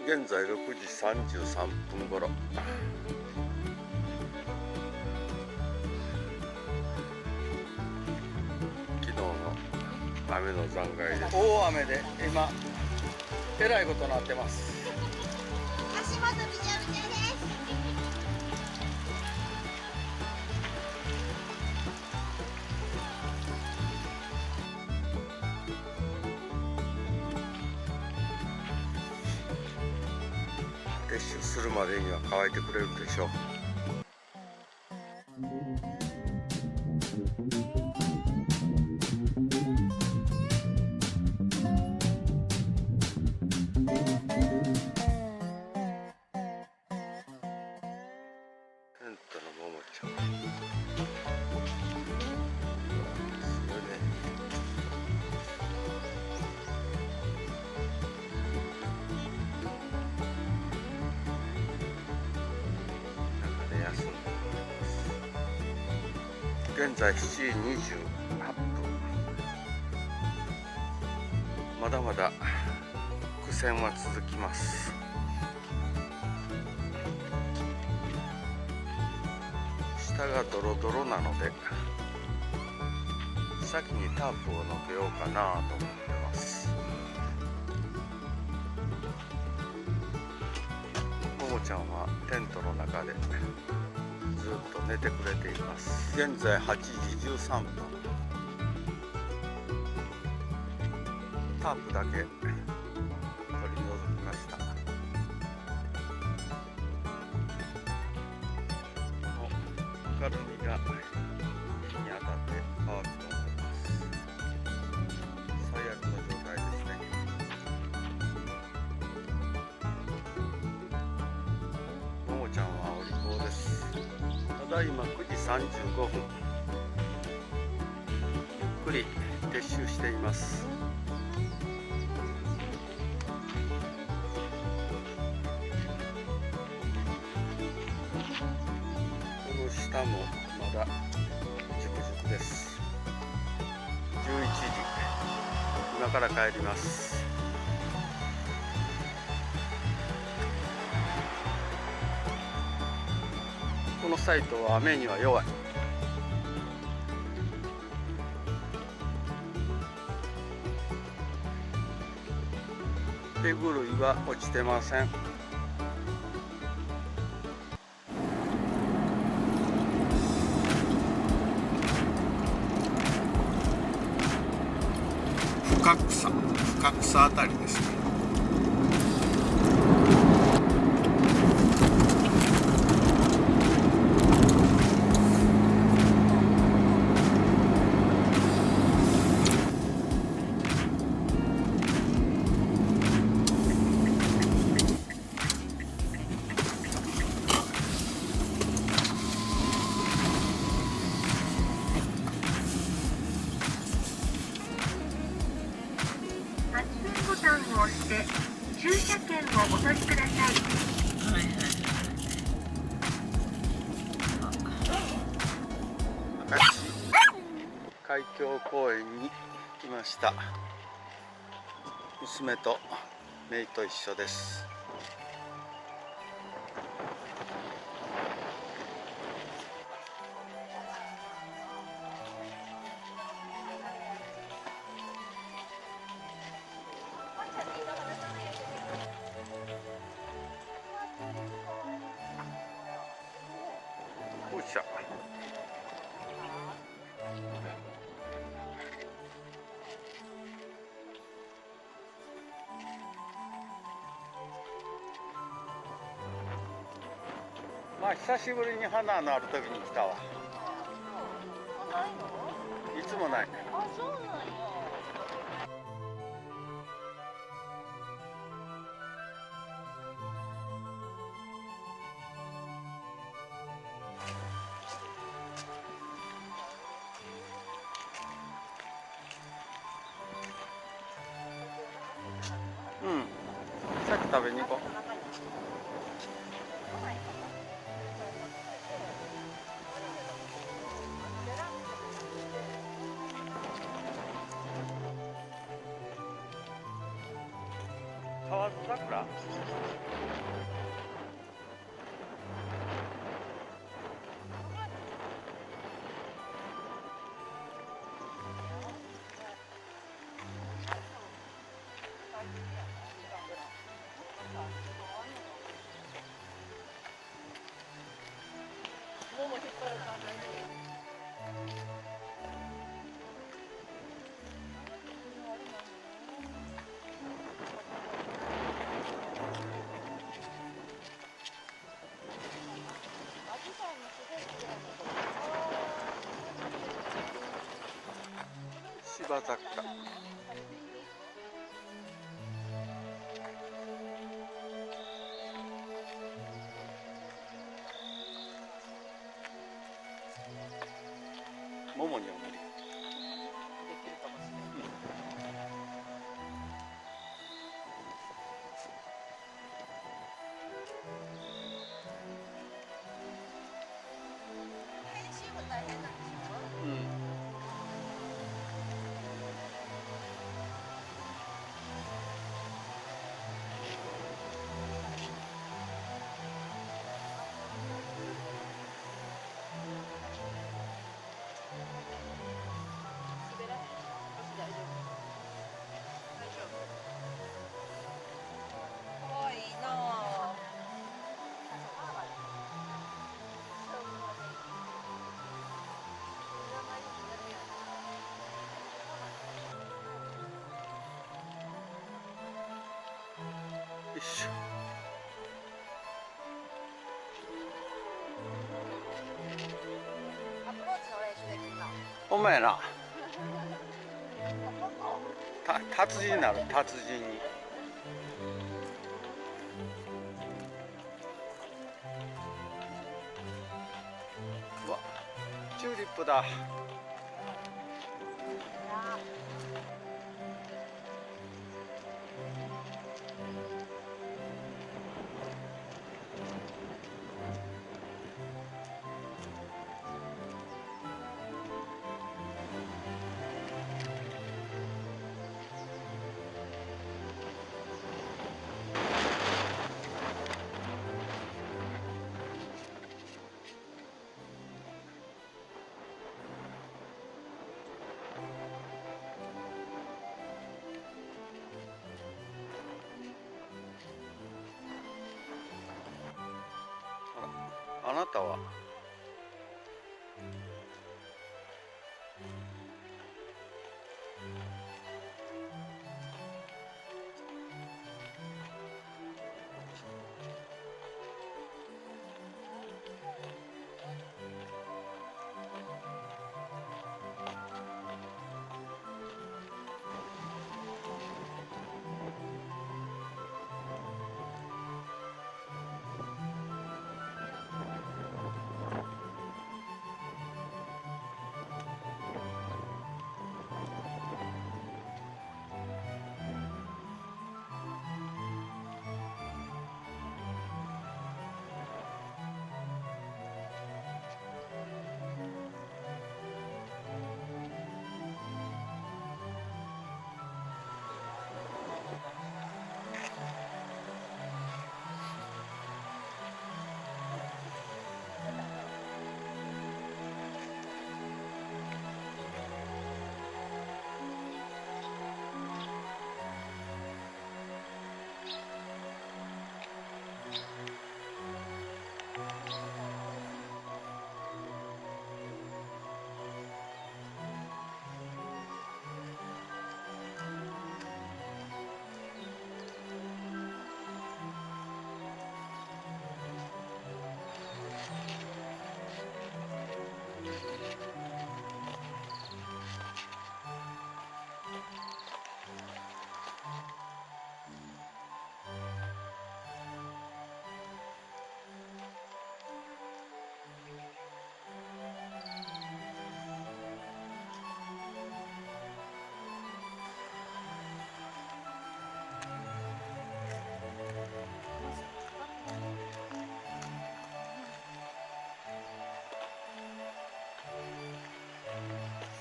現在6時33分頃。昨日の雨の残骸です。大雨で今えらいことになってます。足元びちゃびちゃです。撤収するまでには乾いてくれるでしょう。テントのももちゃんですよね。中で休んでおります。現在7時28分。まだまだ苦戦は続きます。下がドロドロなので先にタープをのけようかなと思ってます。ももちゃんはテントの中でずっと寝てくれています。現在8時13分。タープだけ取り除きました。明るみが日に当たって乾くと思います。最悪の状態ですね。ももちゃんはお利口です。ただいま9時35分。ゆっくり撤収しています。下もまだジュクジュクです。11時、今から帰ります。このサイトは雨には弱い。手狂いは落ちてません。深草あたりですね。ボタンを押して駐車券をお取りください。明石海峡公園に来ました。娘と姪と一緒です。おっしゃ。まあ久しぶりに花のある時に来たわ。いつもない。あ、そうなんや。うん。さっき食べに行こう。川河津桜。芝桜。ももには無理。できるかもしれない。編集も大変なんでしょ？うん。滑らへん？私大丈夫。大丈夫。かわいいなあ。よいしょ。アプローチの練習できるな。ほんまやな。達人になる、達人に。うわ、チューリップだ。あなたは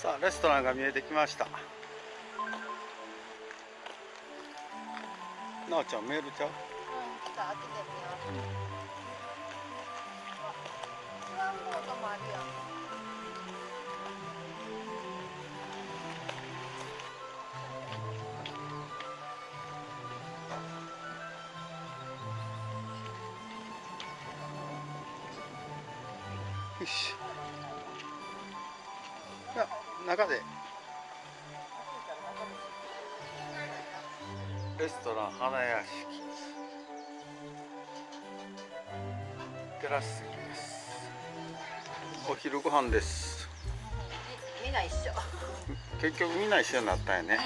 さあレストランが見えてきました。なあちゃんメールちゃう？うん、来た、開けてみよう。スワンボートもあるよ。よし。いや、中でレストラン花屋敷テラス席です。お昼ご飯です。みんな一緒。結局みんな一緒になったよね。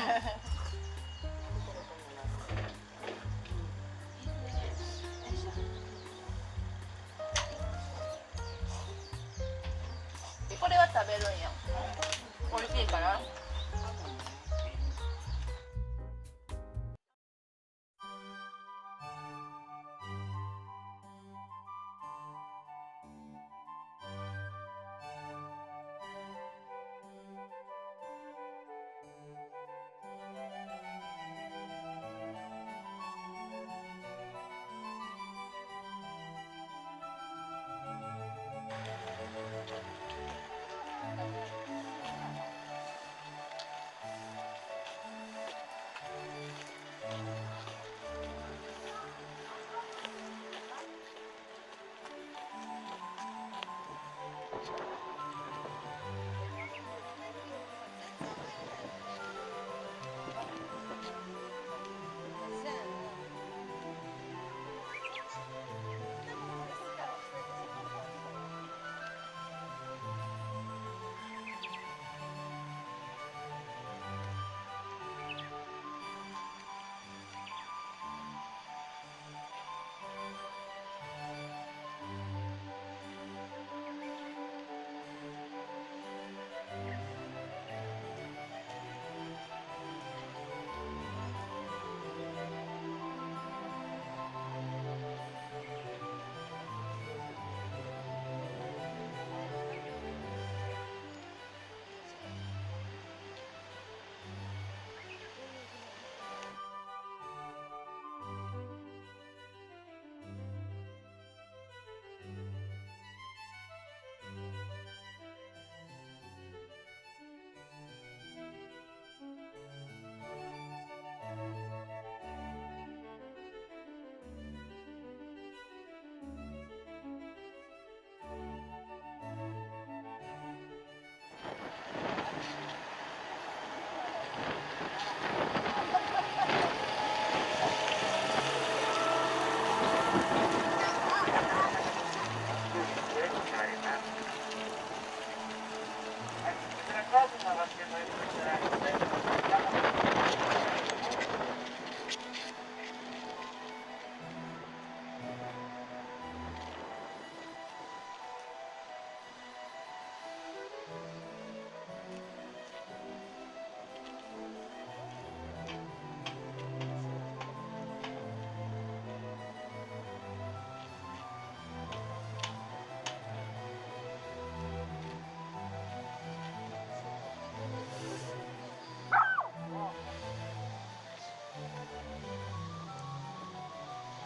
これは食べるんや。美味しいから。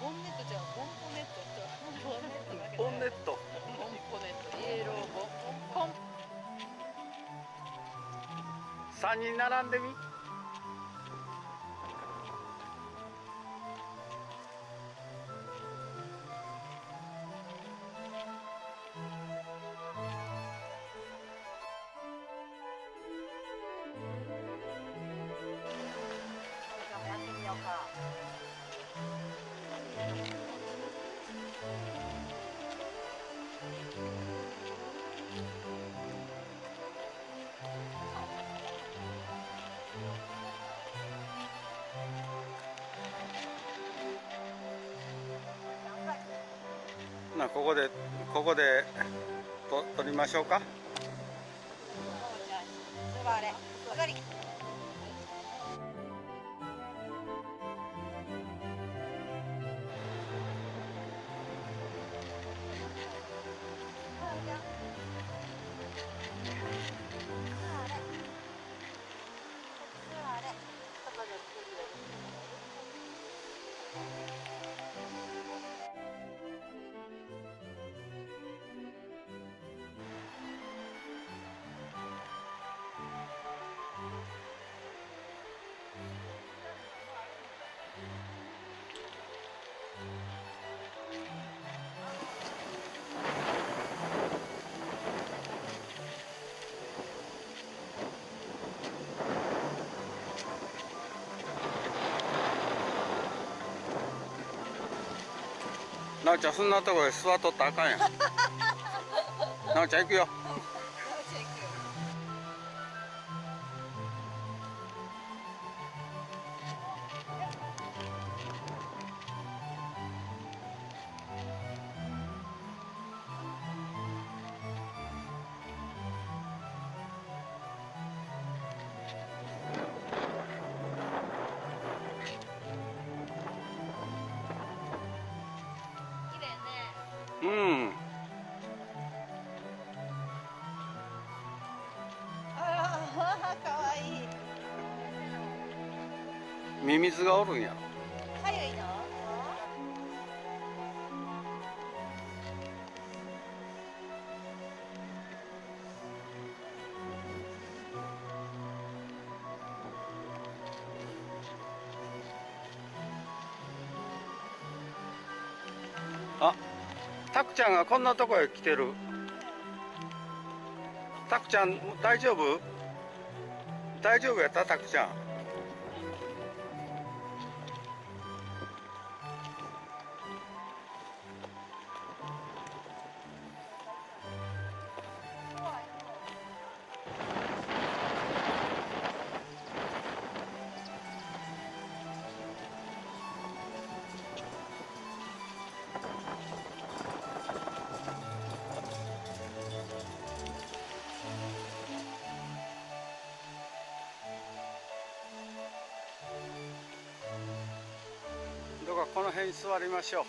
ボンネットじゃん、ボンポネット。ボンネットだけど。ボンネット。ボンポネット、イエローボン。ポン。三人並んでみ。やってみようか。ここで撮りましょうか。座れ、上がり。なおちゃんそんなところで座っとったらあかんやん。なおちゃん行くよ。なおちゃん行くよ。綺麗ね。うん。ああ、かわいい。ミミズがおるんやろ。かゆいの？あ、タクちゃんがこんなとこへ来てる。タクちゃん大丈夫？大丈夫やったタクちゃん。どうかこの辺に座りましょう。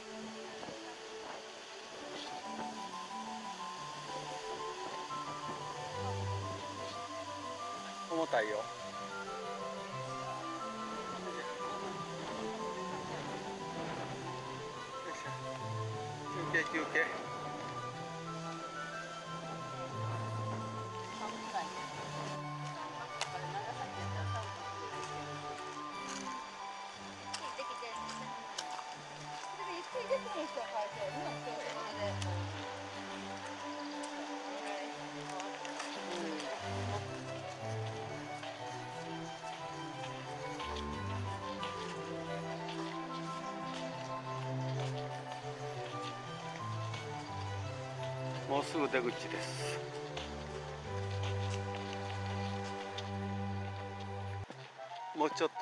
重たいよ。よいしょ。休憩休憩。寒くない。これ長崎やったら寒くない。できて。それでゆっくりできる人は書いてるの。それで。もうすぐ出口です。もうちょっと。